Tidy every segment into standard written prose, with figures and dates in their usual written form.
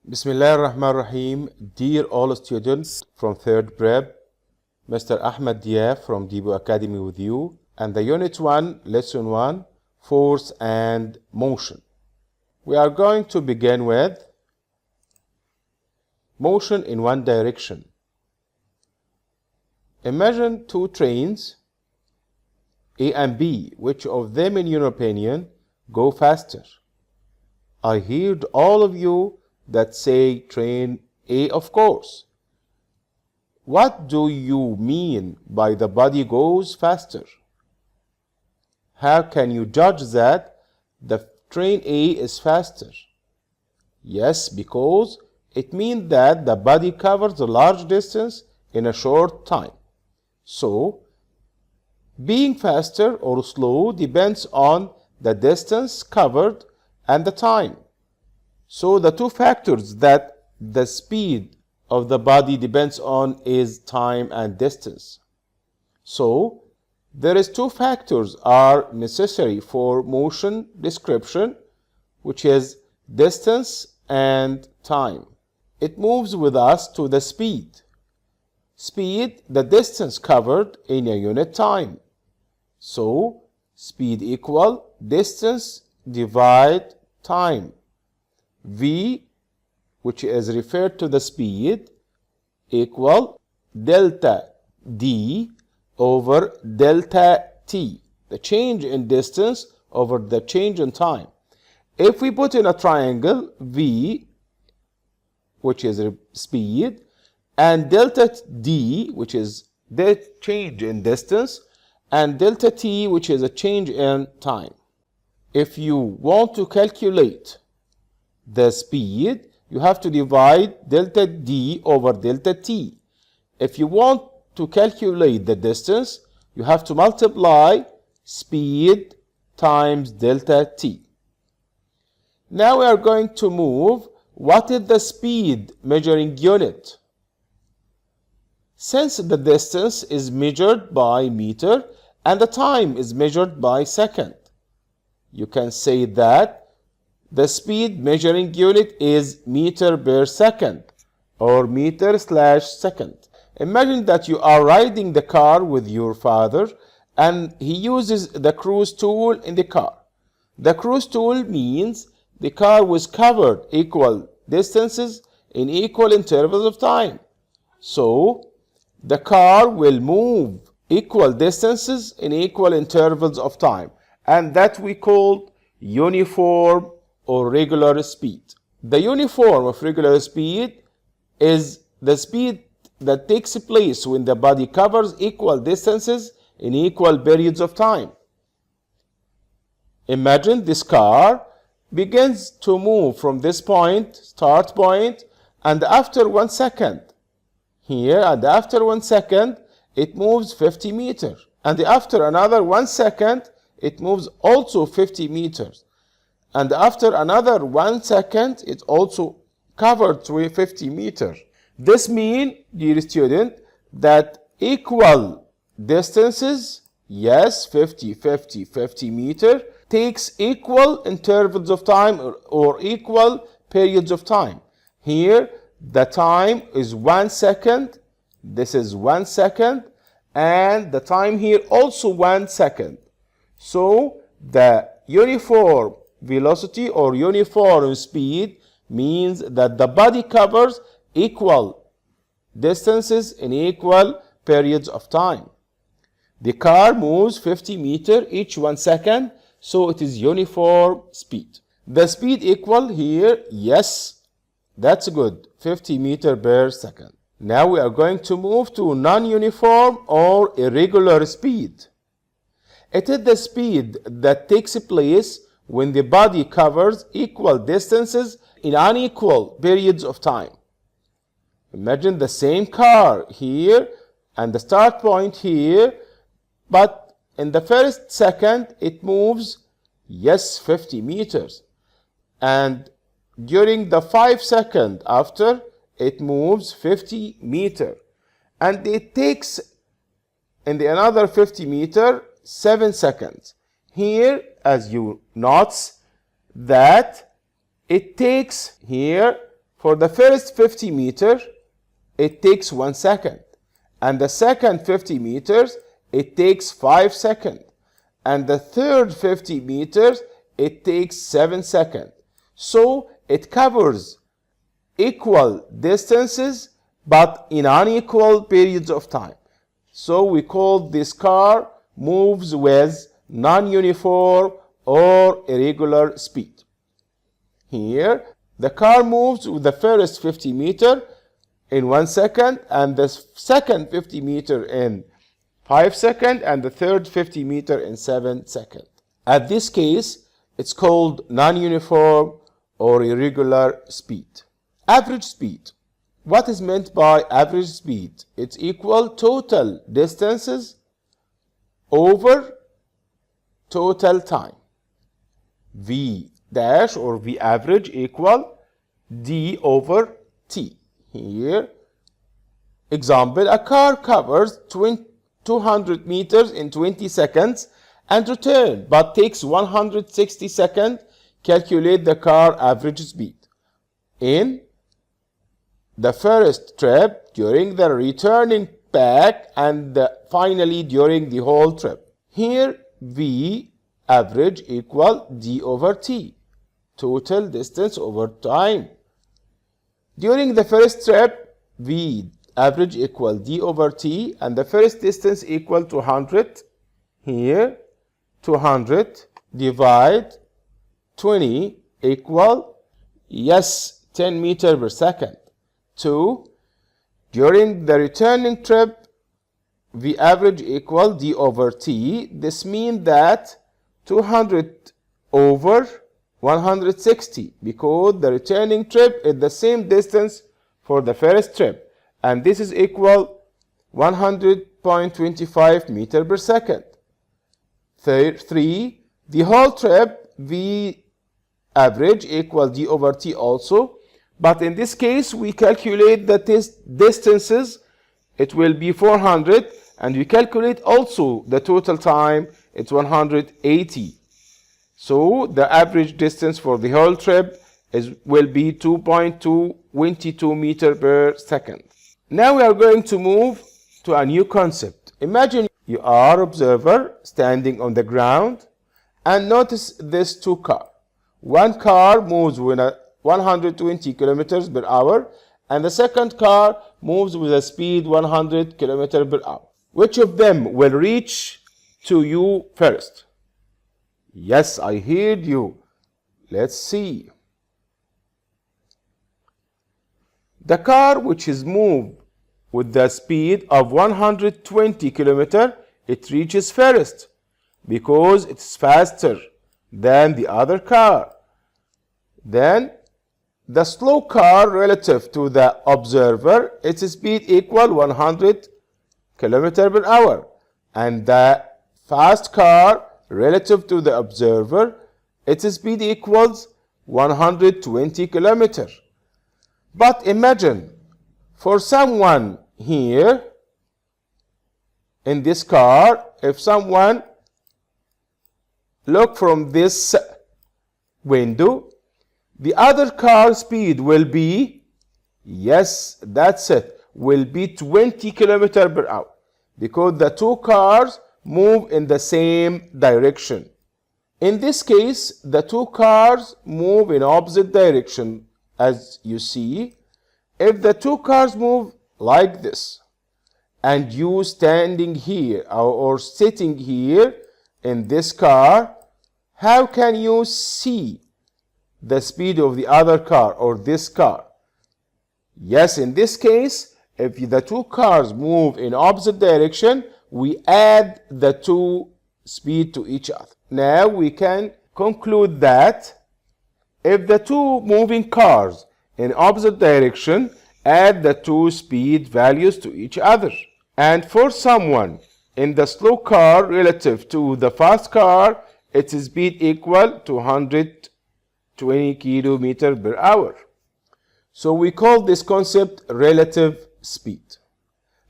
Bismillah ar-Rahman ar-Rahim. Dear all students from 3rd Prep, Mr. Ahmed Diaf from Debo Academy with you, and the Unit 1, Lesson 1, Force and Motion. We are going to begin with motion in one direction. Imagine two trains, A and B. Which of them, in your opinion, go faster? I heard all of you that say train A, of course. What do you mean by the body goes faster? How can you judge that the train A is faster? Yes, because it means that the body covers a large distance in a short time. So, being faster or slow depends on the distance covered and the time. So the two factors that the speed of the body depends on is time and distance. So there is two factors are necessary for motion description, which is distance and time. It moves with us to the speed. Speed, the distance covered in a unit time. So speed equal distance divide time. V, which is referred to the speed, equal delta D over delta T, the change in distance over the change in time. If we put in a triangle, V, which is speed, and delta D, which is the change in distance, and delta T, which is a change in time. If you want to calculate the speed, you have to divide delta D over delta T. If you want to calculate the distance, you have to multiply speed times delta T. Now we are going to move. What is the speed measuring unit? Since the distance is measured by meter and the time is measured by second, you can say that the speed measuring unit is meter per second or meter/second. Imagine that you are riding the car with your father and he uses the cruise tool in the car. The cruise tool means the car was covered equal distances in equal intervals of time. So the car will move equal distances in equal intervals of time, and that we call uniform or regular speed. The uniform of regular speed is the speed that takes place when the body covers equal distances in equal periods of time. Imagine this car begins to move from this point, start point, and after 1 second, here, and after 1 second, it moves 50 meters. And after another 1 second, it moves also 50 meters. And after another 1 second, it also covered 50 meters. This means, dear student, that equal distances, yes, 50, 50, 50 meters, takes equal intervals of time or equal periods of time. Here, the time is 1 second, this is 1 second, and the time here also 1 second. So, the uniform velocity or uniform speed means that the body covers equal distances in equal periods of time. The car moves 50 meters each 1 second, so it is uniform speed. The speed equal here, yes, that's good, 50 meters per second. Now we are going to move to non-uniform or irregular speed. It is the speed that takes place when the body covers equal distances in unequal periods of time. Imagine the same car here and the start point here, but in the first second it moves, yes, 50 meters. And during the 5 seconds after, it moves 50 meters. And it takes in the another 50 meters 7 seconds. Here, as you notice, that it takes here For the first 50 meters, it takes 1 second. And the second 50 meters, it takes 5 seconds. And the third 50 meters, it takes 7 seconds. So it covers equal distances, but in unequal periods of time. So we call this car moves with non-uniform or irregular speed. Here, the car moves with the first 50 meters in 1 second, and the second 50 meters in 5 seconds, and the third 50 meters in 7 seconds. At this case, it's called non-uniform or irregular speed. Average speed. What is meant by average speed? It's equal total distances over total time. V dash or V average equal D over T. Here, example, a car covers 200 meters in 20 seconds and return, but takes 160 seconds. Calculate the car average speed in the first trip, during the returning back, and finally during the whole trip. Here, V average equal D over T, total distance over time. During the first trip, V average equal D over T, and the first distance equal 200. Here, 200 divide 20 equal, yes, 10 meters per second. 2. During the returning trip, V average equal D over T. This means that 200 over 160, because the returning trip is the same distance for the first trip, and this is equal 100.25 meters per second. 3. The whole trip, V average equal D over T also, but in this case we calculate the distances. It will be 400, and we calculate also the total time. It's 180. So the average distance for the whole trip will be 2.222 meters per second. Now we are going to move to a new concept. Imagine you are observer standing on the ground and notice these two cars. One car moves with 120 kilometers per hour, and the second car moves with a speed 100 kilometers per hour. Which of them will reach to you first? Yes, I heard you. Let's see. The car which is moved with the speed of 120 kilometers, it reaches first because it's faster than the other car. Then the slow car relative to the observer, its speed equal 100 kilometers per hour, and the fast car relative to the observer, its speed equals 120 kilometers. But imagine for someone here in this car, if someone look from this window, the other car speed will be, yes, that's it, will be 20 kilometers per hour, because the two cars move in the same direction. In this case, the two cars move in opposite direction, as you see. If the two cars move like this, and you standing here or sitting here in this car, how can you see the speed of the other car or this car? Yes, in this case, if the two cars move in opposite direction, we add the two speed to each other. Now we can conclude that if the two moving cars in opposite direction, add the two speed values to each other. And for someone in the slow car relative to the fast car, its speed equal to 120 kilometers per hour. So we call this concept relative speed.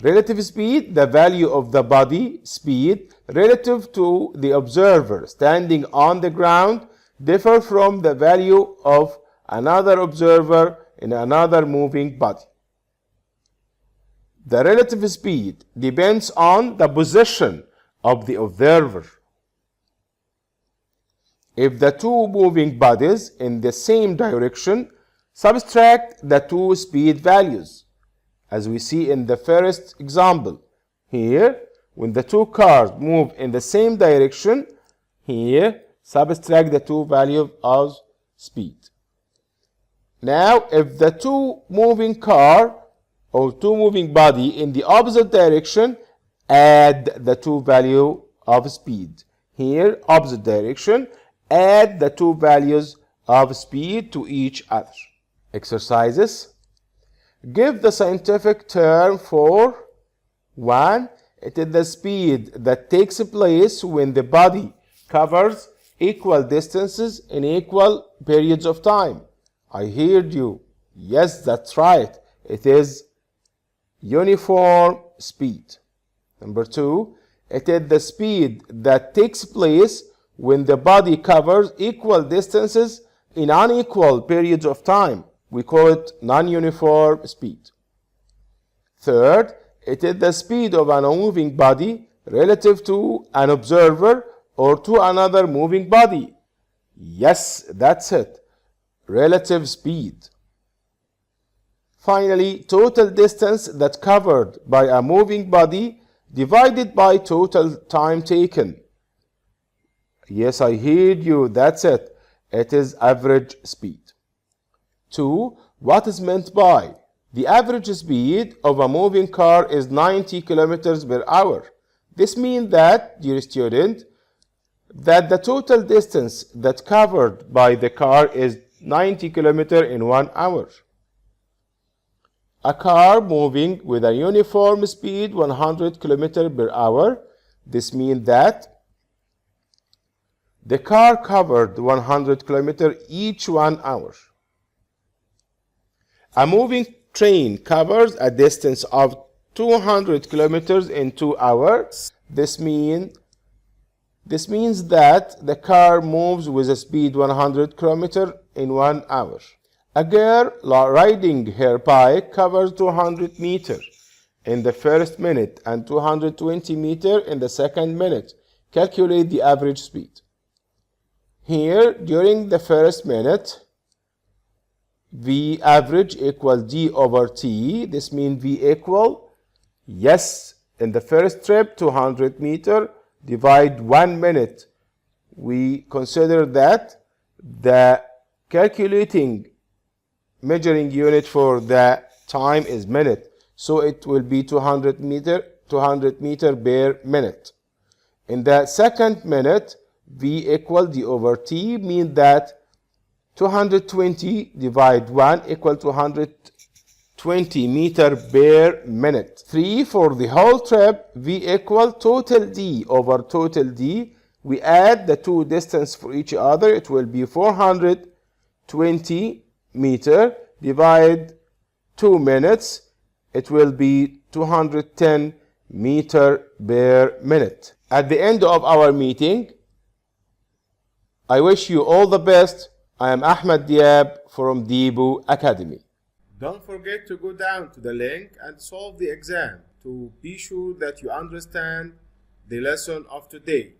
Relative speed, the value of the body speed relative to the observer standing on the ground, differ from the value of another observer in another moving body. The relative speed depends on the position of the observer. If the two moving bodies in the same direction, subtract the two speed values, as we see in the first example. Here, when the two cars move in the same direction, here, subtract the two values of speed. Now, if the two moving car or two moving body in the opposite direction, add the two value of speed. Here, opposite direction, add the two values of speed to each other. Exercises. Give the scientific term for 1. It is the speed that takes place when the body covers equal distances in equal periods of time. I heard you. Yes, that's right. It is uniform speed. Number 2, it is the speed that takes place when the body covers equal distances in unequal periods of time. We call it non-uniform speed. 3rd, it is the speed of a moving body relative to an observer or to another moving body. Yes, that's it. Relative speed. Finally, total distance that covered by a moving body divided by total time taken. Yes, I heard you. That's it. It is average speed. 2. What is meant by? The average speed of a moving car is 90 kilometers per hour. This means that, dear student, that the total distance that covered by the car is 90 kilometers in 1 hour. A car moving with a uniform speed 100 kilometers per hour. This means that the car covered 100 kilometers each 1 hour. A moving train covers a distance of 200 kilometers in 2 hours. This means that the car moves with a speed 100 kilometers in 1 hour. A girl riding her bike covers 200 meters in the first minute and 220 meters in the second minute. Calculate the average speed. Here, during the first minute, V average equals D over T. This means V equal, yes, in the first trip, 200 meters, divide 1 minute. We consider that the calculating measuring unit for the time is minute. So it will be 200 meter per minute. In the second minute, V equal D over T means that 220 divide 1 equal 220 meter per minute. 3, for the whole trip, V equal total D over total D. We add the two distance for each other. It will be 420 meter divide 2 minutes. It will be 210 meter per minute. At the end of our meeting, I wish you all the best. I am Ahmed Diab from Dibu Academy. Don't forget to go down to the link and solve the exam to be sure that you understand the lesson of today.